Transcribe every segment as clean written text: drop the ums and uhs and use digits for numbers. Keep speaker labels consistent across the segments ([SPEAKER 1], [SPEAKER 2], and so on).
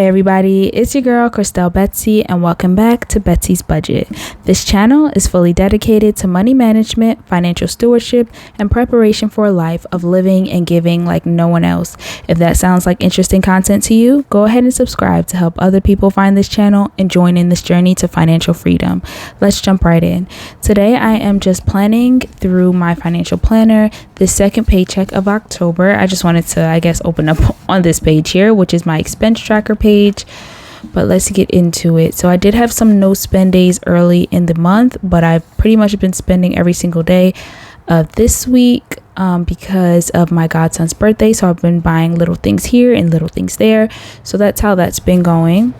[SPEAKER 1] Hey everybody, it's your girl Christelle Betsy and welcome back to Betsy's Budget. This channel is fully dedicated to money management, financial stewardship, and preparation for a life of living and giving like no one else. If that sounds like interesting content to you, go ahead and subscribe to help other people find this channel and join in this journey to financial freedom. Let's jump right in. Today I am just planning through my financial planner, the second paycheck of October. I just wanted to, open up on this page here, which is my expense tracker page, but let's get into it. So I did have some no spend days early in the month, but I've pretty much been spending every single day of this week because of my godson's birthday. So I've been buying little things here and little things there. So that's how that's been going.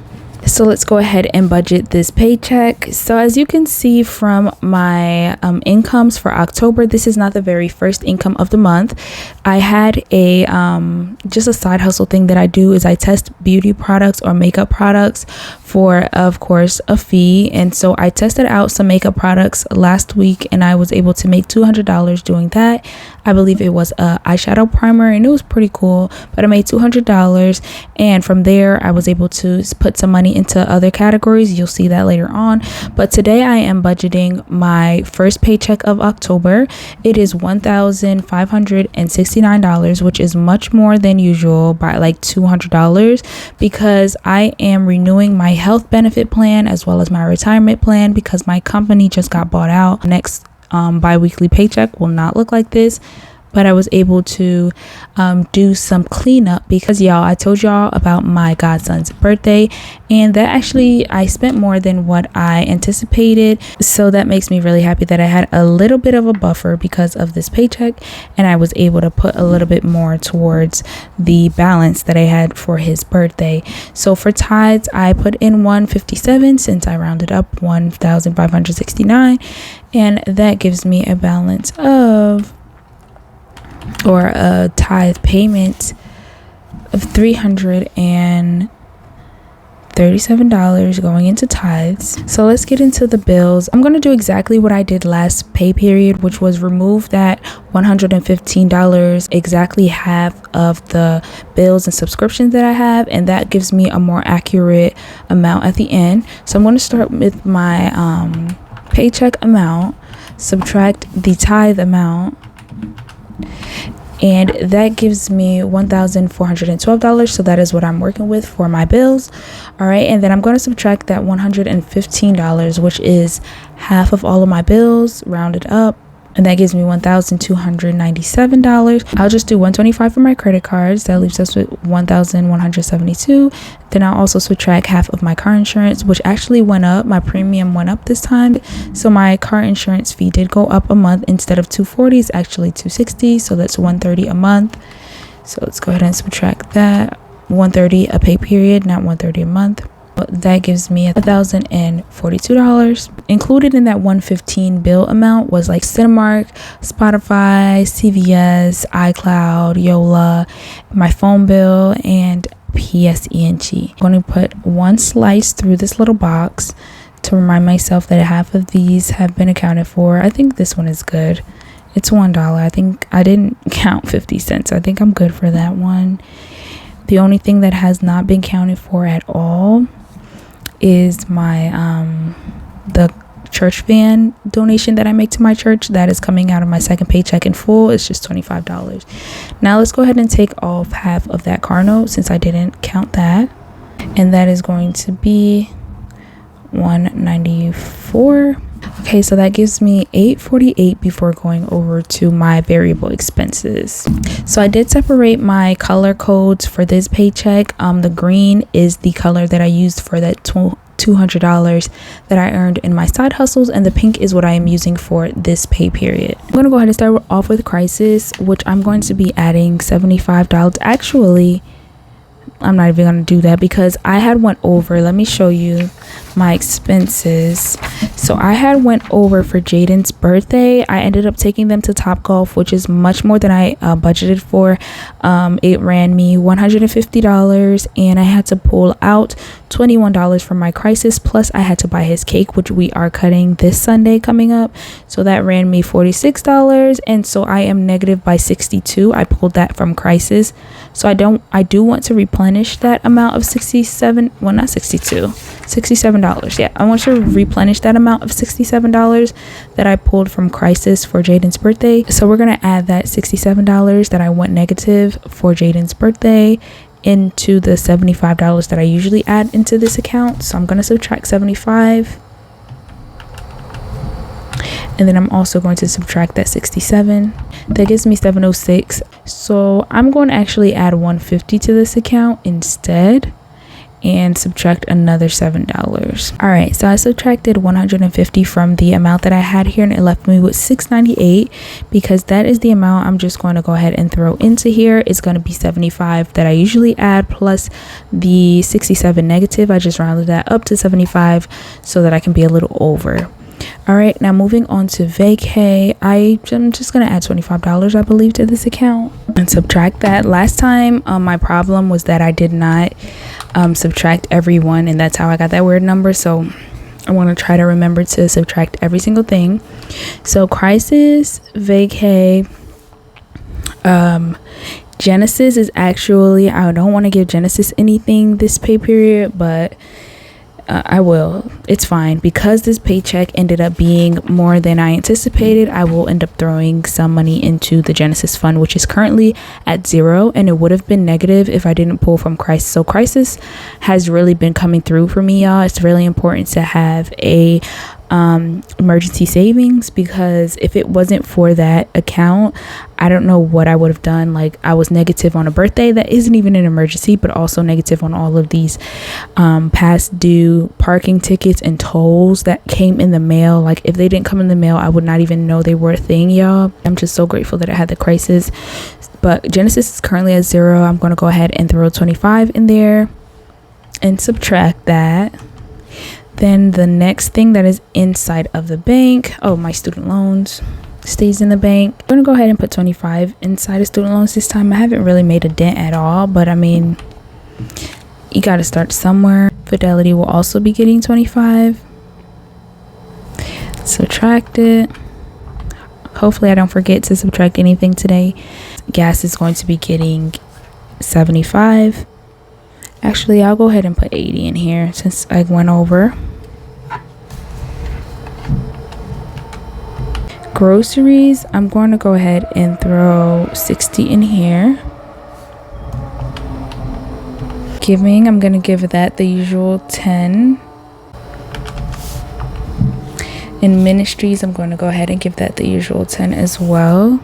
[SPEAKER 1] So let's go ahead and budget this paycheck. So as you can see from my incomes for October, this is not the very first income of the month. I had a just a side hustle thing that I do is I test beauty products or makeup products for, of course, a fee. And so I tested out some makeup products last week and I was able to make $200 doing that. I believe it was a eyeshadow primer and it was pretty cool, but I made $200. And from there, I was able to put some money into other categories. You'll see that later on. But today I am budgeting my first paycheck of October. It is $1,569, which is much more than usual by like $200 because I am renewing my health benefit plan as well as my retirement plan because my company just got bought out. Next bi-weekly paycheck will not look like this, but I was able to do some cleanup because I told y'all about my godson's birthday, and that actually I spent more than what I anticipated. So that makes me really happy that I had a little bit of a buffer because of this paycheck, and I was able to put a little bit more towards the balance that I had for his birthday. So for tithes, I put in 157 since I rounded up 1,569, and that gives me a balance of, or a tithe payment of $337 going into tithes. So let's get into the bills. I'm going to do exactly what I did last pay period, which was remove that $115, exactly half of the bills and subscriptions that I have, and that gives me a more accurate amount at the end. So I'm going to start with my paycheck amount, subtract the tithe amount, and that gives me $1,412. So that is what I'm working with for my bills. All right, and then I'm going to subtract that $115, which is half of all of my bills rounded up, and that gives me $1,297. I'll just do $125 for my credit cards. That leaves us with $1,172. Then I'll also subtract half of my car insurance, which actually went up. My premium went up this time, so my car insurance fee did go up a month. Instead of $240, it's actually $260, so that's $130 a month. So let's go ahead and subtract that. $130 a pay period, not $130 a month. That gives me $1,042. Included in that $115 bill amount was like Cinemark, Spotify, CVS, iCloud, Yola, my phone bill, and PSE&G. I'm going to put one slice through this little box to remind myself that half of these have been accounted for. I think this one is good. It's $1. I think I didn't count 50 cents. I think I'm good for that one. The only thing that has not been counted for at all is my the church van donation that I make to my church. That is coming out of my second paycheck in full. It's just $25. Now let's go ahead and take off half of that car note since I didn't count that, and that is going to be $194. Okay, so that gives me $848 before going over to my variable expenses. So I did separate my color codes for this paycheck. The green is the color that I used for that $200 that I earned in my side hustles, and the pink is what I am using for this pay period. I'm going to go ahead and start off with crisis, which I'm going to be adding $75. Actually, I'm not even going to do that because I had went over. Let me show you my expenses. So I had went over for Jaden's birthday. I ended up taking them to Topgolf, which is much more than I budgeted for. It ran me $150, and I had to pull out $21 from my crisis, plus I had to buy his cake, which we are cutting this Sunday coming up. So that ran me $46, and so I am negative by $62. I pulled that from crisis. So I do want to replenish that amount of $67. Yeah, I want to replenish that amount of $67 that I pulled from crisis for Jaden's birthday. So we're gonna add that $67 that I went negative for Jaden's birthday into the $75 that I usually add into this account. So I'm gonna subtract 75, and then I'm also going to subtract that 67. That gives me 706. So I'm going to actually add 150 to this account instead and subtract another $7. All right, so I subtracted 150 from the amount that I had here, and it left me with 698, because that is the amount I'm just going to go ahead and throw into here. It's going to be 75 that I usually add, plus the 67 negative. I just rounded that up to 75 so that I can be a little over. All right, now moving on to vacay, I'm just gonna add $25, I believe, to this account and subtract that. Last time my problem was that I did not subtract everyone, and that's how I got that weird number. So I want to try to remember to subtract every single thing. So crisis, vacay, Genesis is actually, I don't want to give Genesis anything this pay period, but I will. It's fine, because this paycheck ended up being more than I anticipated. I will end up throwing some money into the Genesis fund, which is currently at 0, and it would have been negative if I didn't pull from crisis. So crisis has really been coming through for me, y'all. It's really important to have a emergency savings, because if it wasn't for that account, I don't know what I would have done. Like, I was negative on a birthday that isn't even an emergency, but also negative on all of these past due parking tickets and tolls that came in the mail. Like, if they didn't come in the mail, I would not even know they were a thing, y'all. I'm just so grateful that I had the crisis. But Genesis is currently at 0. I'm going to go ahead and throw 25 in there and subtract that. Then the next thing that is inside of the bank, my student loans stays in the bank. I'm gonna go ahead and put 25 inside of student loans this time. I haven't really made a dent at all, but I mean, you got to start somewhere. Fidelity will also be getting 25. Subtract it. Hopefully I don't forget to subtract anything today. Gas is going to be getting 75. Actually, I'll go ahead and put 80 in here since I went over. Groceries, I'm going to go ahead and throw 60 in here. Giving, I'm going to give that the usual 10. In ministries, I'm going to go ahead and give that the usual 10 as well.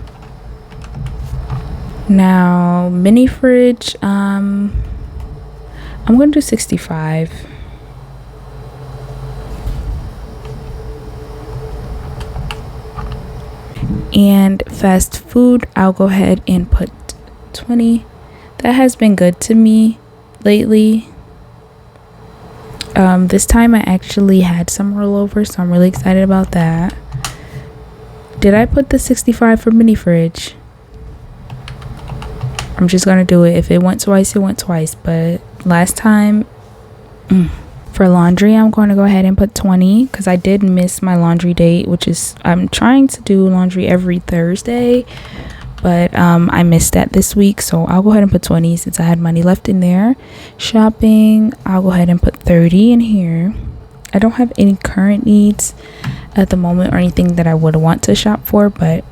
[SPEAKER 1] Now, mini fridge, I'm going to do 65. And fast food, I'll go ahead and put 20. That has been good to me lately. This time I actually had some rollover, so I'm really excited about that. Did I put the 65 for mini fridge? I'm just gonna do it. If it went twice, it went twice. But last time, for laundry, I'm going to go ahead and put 20, because I did miss my laundry date, which is, I'm trying to do laundry every Thursday, but I missed that this week. So I'll go ahead and put 20 since I had money left in there. Shopping, I'll go ahead and put 30 in here. I don't have any current needs at the moment or anything that I would want to shop for, but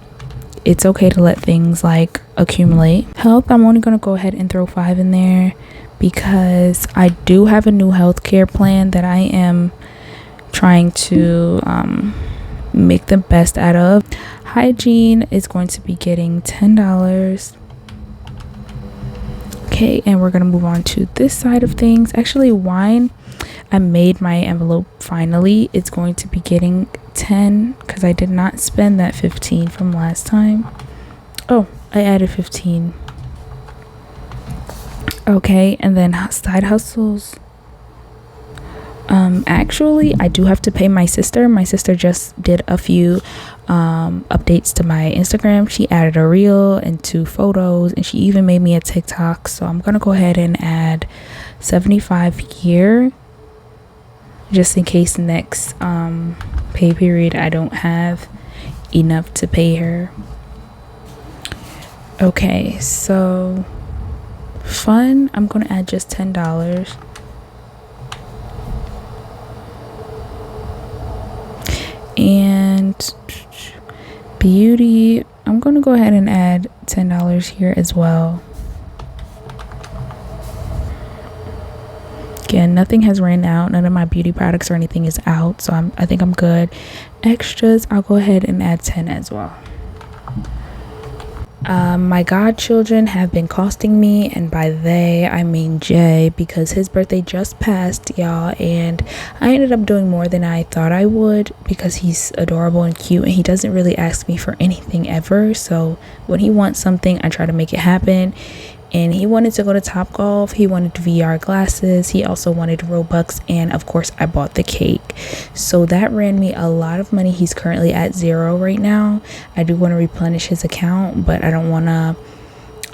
[SPEAKER 1] it's okay to let things like accumulate. Health, I'm only going to go ahead and throw 5 in there, because I do have a new healthcare plan that I am trying to make the best out of. Hygiene is going to be getting $10. Okay, and we're gonna move on to this side of things. Actually, wine, I made my envelope finally. It's going to be getting 10 because I did not spend that 15 from last time. Oh, I added 15. Okay, and then side hustles. Actually, I do have to pay my sister. My sister just did a few updates to my Instagram. She added a reel and 2 photos, and she even made me a TikTok. So I'm gonna go ahead and add 75 here, just in case next pay period I don't have enough to pay her. Okay, so fun, I'm gonna add just $10. And beauty, I'm gonna go ahead and add $10 here as well. Again, nothing has ran out, none of my beauty products or anything is out, so I think I'm good. Extras, I'll go ahead and add 10 as well. My godchildren have been costing me, and by they I mean Jay, because his birthday just passed, y'all, and I ended up doing more than I thought I would because he's adorable and cute, and he doesn't really ask me for anything ever. So when he wants something, I try to make it happen. And he wanted to go to Topgolf, he wanted VR glasses, he also wanted Robux, and of course I bought the cake. So that ran me a lot of money. He's currently at 0 right now. I do want to replenish his account, but I don't want to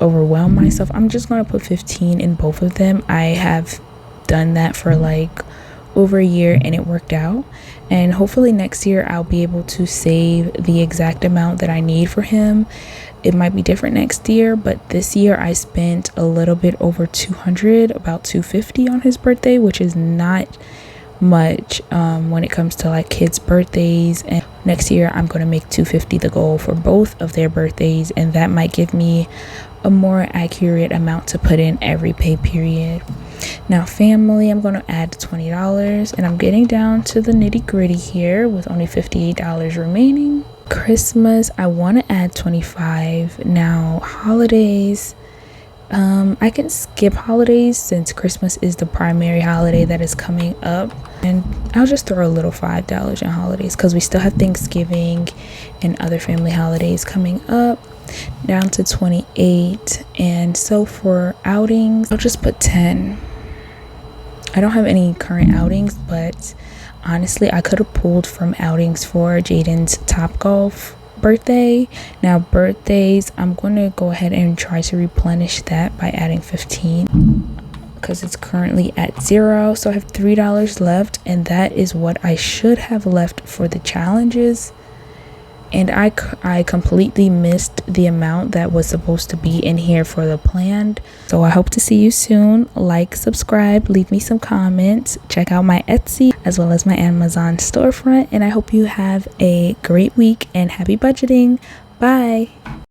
[SPEAKER 1] overwhelm myself. I'm just going to put 15 in both of them. I have done that for like over a year and it worked out, and hopefully next year I'll be able to save the exact amount that I need for him. It might be different next year, but this year I spent a little bit over 200, about 250 on his birthday, which is not much when it comes to like kids' birthdays. And next year I'm going to make 250 the goal for both of their birthdays, and that might give me a more accurate amount to put in every pay period. Now family, I'm going to add $20, and I'm getting down to the nitty gritty here with only $58 remaining. Christmas, I want to add 25. Now holidays, I can skip holidays since Christmas is the primary holiday that is coming up, and I'll just throw a little $5 in holidays because we still have Thanksgiving and other family holidays coming up. Down to 28. And so for outings, I'll just put 10. I don't have any current outings, but honestly I could have pulled from outings for Jaden's Topgolf birthday. Now birthdays, I'm going to go ahead and try to replenish that by adding 15 because it's currently at 0. So I have $3 left, and that is what I should have left for the challenges. And I completely missed the amount that was supposed to be in here for the planned. So I hope to see you soon. Like, subscribe, leave me some comments, check out my Etsy as well as my Amazon storefront, and I hope you have a great week and happy budgeting. Bye.